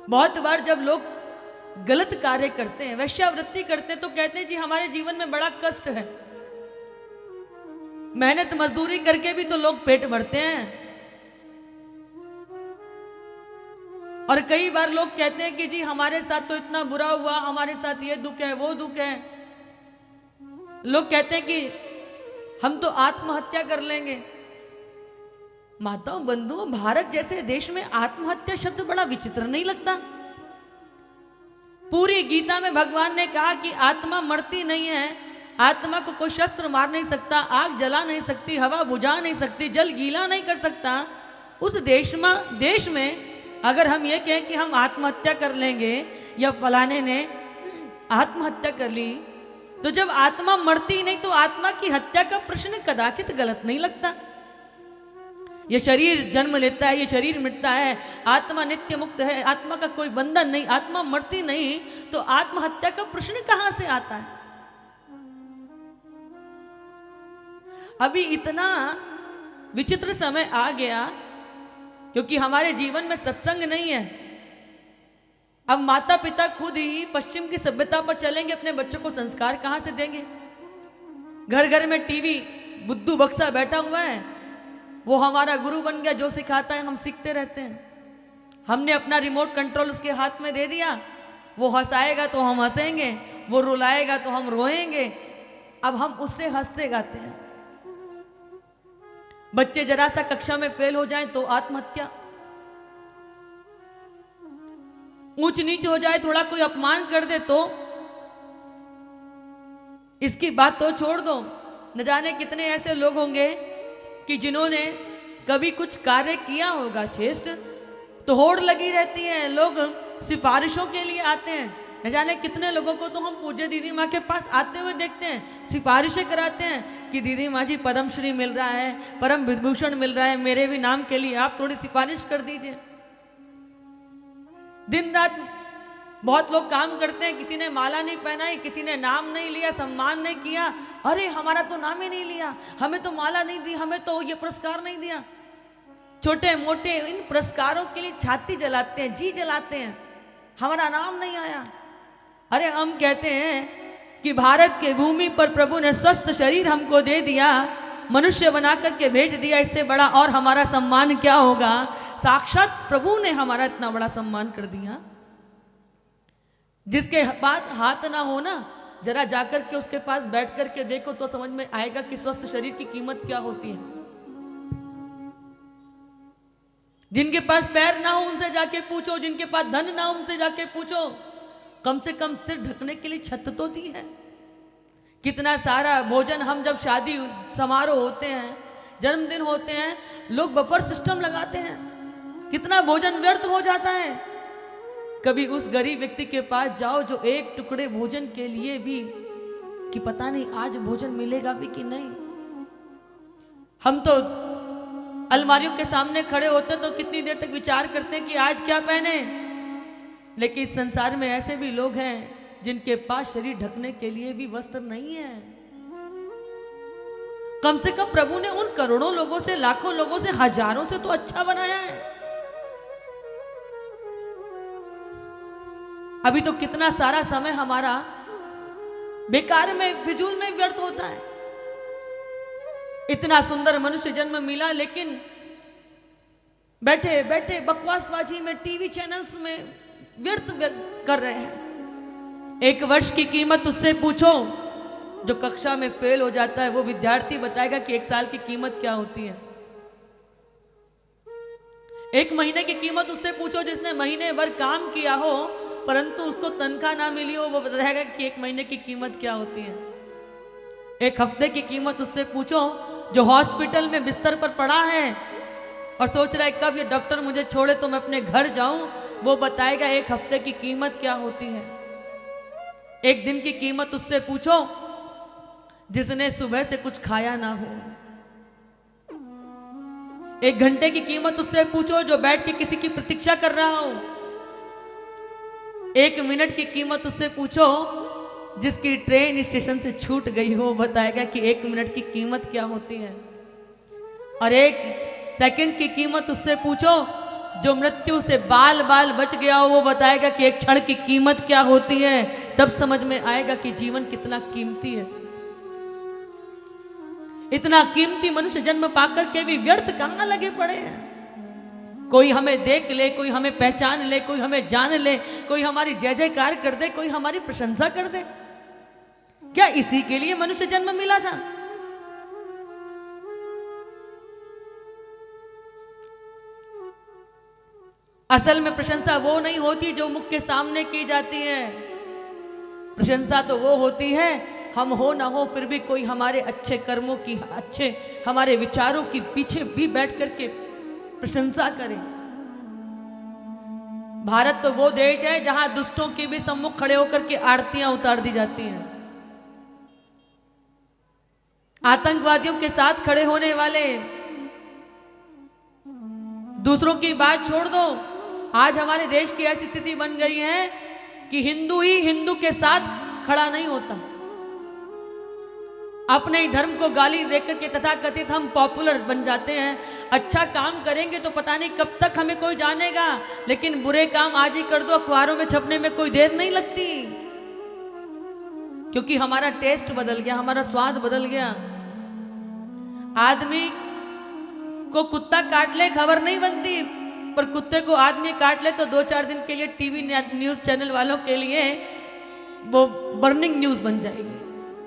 बहुत बार जब लोग गलत कार्य करते हैं, वैश्यावृत्ति करते हैं, तो कहते हैं जी हमारे जीवन में बड़ा कष्ट है। मेहनत मजदूरी करके भी तो लोग पेट भरते हैं। और कई बार लोग कहते हैं कि जी हमारे साथ तो इतना बुरा हुआ, हमारे साथ ये दुख है, वो दुख है। लोग कहते हैं कि हम तो आत्महत्या कर लेंगे। माताओं बंधुओं, भारत जैसे देश में आत्महत्या शब्द बड़ा विचित्र नहीं लगता? पूरी गीता में भगवान ने कहा कि आत्मा मरती नहीं है, आत्मा को कोई शस्त्र मार नहीं सकता, आग जला नहीं सकती, हवा बुझा नहीं सकती, जल गीला नहीं कर सकता। उस देश में अगर हम ये कहें कि हम आत्महत्या कर लेंगे या फलाने ने आत्महत्या कर ली, तो जब आत्मा मरती नहीं तो आत्मा की हत्या का प्रश्न कदाचित गलत नहीं लगता। ये शरीर जन्म लेता है, ये शरीर मिटता है, आत्मा नित्य मुक्त है, आत्मा का कोई बंधन नहीं, आत्मा मरती नहीं, तो आत्महत्या का प्रश्न कहां से आता है? अभी इतना विचित्र समय आ गया क्योंकि हमारे जीवन में सत्संग नहीं है। अब माता पिता खुद ही पश्चिम की सभ्यता पर चलेंगे, अपने बच्चों को संस्कार कहां से देंगे? घर घर में टीवी बुद्धू बक्सा बैठा हुआ है, वो हमारा गुरु बन गया, जो सिखाता है हम सीखते रहते हैं। हमने अपना रिमोट कंट्रोल उसके हाथ में दे दिया, वो हंसाएगा तो हम हंसेंगे, वो रुलाएगा तो हम रोएंगे। अब हम उससे हंसते गाते हैं। बच्चे जरा सा कक्षा में फेल हो जाएं तो आत्महत्या, ऊंच नीच हो जाए, थोड़ा कोई अपमान कर दे तो इसकी बात तो छोड़ दो। न जाने कितने ऐसे लोग होंगे कि जिन्होंने कभी कुछ कार्य किया होगा श्रेष्ठ, तो होड़ लगी रहती है, लोग सिफारिशों के लिए आते हैं। न जाने कितने लोगों को तो हम पूज्य दीदी माँ के पास आते हुए देखते हैं, सिफारिशें कराते हैं कि दीदी माँ जी पद्मश्री मिल रहा है, परम विभूषण मिल रहा है, मेरे भी नाम के लिए आप थोड़ी सिफारिश कर दीजिए। दिन रात बहुत लोग काम करते हैं, किसी ने माला नहीं पहनाई, किसी ने नाम नहीं लिया, सम्मान नहीं किया, अरे हमारा तो नाम ही नहीं लिया, हमें तो माला नहीं दी, हमें तो ये पुरस्कार नहीं दिया। छोटे मोटे इन पुरस्कारों के लिए छाती जलाते हैं, जी जलाते हैं, हमारा नाम नहीं आया। अरे हम कहते हैं कि भारत के भूमि पर प्रभु ने स्वस्थ शरीर हमको दे दिया, मनुष्य बना करके भेज दिया, इससे बड़ा और हमारा सम्मान क्या होगा? साक्षात प्रभु ने हमारा इतना बड़ा सम्मान कर दिया। जिसके पास हाथ ना हो ना, जरा जाकर के उसके पास बैठ करके देखो तो समझ में आएगा कि स्वस्थ शरीर की कीमत क्या होती है। जिनके पास पैर ना हो उनसे जाके पूछो, जिनके पास धन ना हो उनसे जाके पूछो, कम से कम सिर ढकने के लिए छत तो दी है। कितना सारा भोजन हम जब शादी समारोह होते हैं, जन्मदिन होते हैं, लोग बफर सिस्टम लगाते हैं, कितना भोजन व्यर्थ हो जाता है। कभी उस गरीब व्यक्ति के पास जाओ जो एक टुकड़े भोजन के लिए भी कि पता नहीं आज भोजन मिलेगा भी कि नहीं। हम तो अलमारियों के सामने खड़े होते तो कितनी देर तक विचार करते हैं कि आज क्या पहने। लेकिन इस संसार में ऐसे भी लोग हैं जिनके पास शरीर ढकने के लिए भी वस्त्र नहीं है। कम से कम प्रभु ने उन करोड़ों लोगों से, लाखों लोगों से, हजारों से तो अच्छा बनाया है। अभी तो कितना सारा समय हमारा बेकार में, फिजूल में व्यर्थ होता है। इतना सुंदर मनुष्य जन्म मिला, लेकिन बैठे बैठे बकवासबाजी में, टीवी चैनल्स में व्यर्थ कर रहे हैं। एक वर्ष की कीमत उससे पूछो जो कक्षा में फेल हो जाता है, वो विद्यार्थी बताएगा कि एक साल की कीमत क्या होती है। एक महीने की कीमत उससे पूछो जिसने महीने भर काम किया हो परंतु उसको तनख्वाह ना मिली हो, वो बताएगा कि एक महीने की कीमत क्या होती है। एक हफ्ते की कीमत उससे पूछो जो हॉस्पिटल में बिस्तर पर पड़ा है और सोच रहा है कब ये डॉक्टर मुझे छोड़े तो मैं अपने घर जाऊं, वो बताएगा एक हफ्ते की कीमत क्या होती है। एक दिन की कीमत उससे पूछो जिसने सुबह से कुछ खाया ना हो। एक घंटे की कीमत उससे पूछो जो बैठ के किसी की प्रतीक्षा कर रहा हो। एक मिनट की कीमत उससे पूछो जिसकी ट्रेन स्टेशन से छूट गई हो, बताएगा कि एक मिनट की कीमत क्या होती है। और एक सेकंड की कीमत उससे पूछो जो मृत्यु से बाल बाल बच गया हो वो बताएगा कि एक क्षण की कीमत क्या होती है। तब समझ में आएगा कि जीवन कितना कीमती है। इतना कीमती मनुष्य जन्म पाकर के भी व्यर्थ कहां लगे पड़े हैं। कोई हमें देख ले, कोई हमें पहचान ले, कोई हमें जान ले, कोई हमारी जय जयकार कर दे, कोई हमारी प्रशंसा कर दे। क्या इसी के लिए मनुष्य जन्म मिला था? असल में प्रशंसा वो नहीं होती जो मुख के सामने की जाती है। प्रशंसा तो वो होती है हम हो ना हो फिर भी कोई हमारे अच्छे कर्मों की, अच्छे हमारे विचारों की पीछे भी बैठ करके प्रशंसा करे। भारत तो वो देश है जहां दुष्टों के भी सम्मुख खड़े होकर के आरतियां उतार दी जाती हैं। आतंकवादियों के साथ खड़े होने वाले, दूसरों की बात छोड़ दो, आज हमारे देश की ऐसी स्थिति बन गई है कि हिंदू ही हिंदू के साथ खड़ा नहीं होता। अपने ही धर्म को गाली देकर के तथाकथित हम पॉपुलर बन जाते हैं। अच्छा काम करेंगे तो पता नहीं कब तक हमें कोई जानेगा, लेकिन बुरे काम आज ही कर दो, अखबारों में छपने में कोई देर नहीं लगती, क्योंकि हमारा टेस्ट बदल गया, हमारा स्वाद बदल गया। आदमी को कुत्ता काट ले खबर नहीं बनती, पर कुत्ते को आदमी काट ले तो 2-4 दिन के लिए टीवी न्यूज चैनल वालों के लिए वो बर्निंग न्यूज बन जाएगी।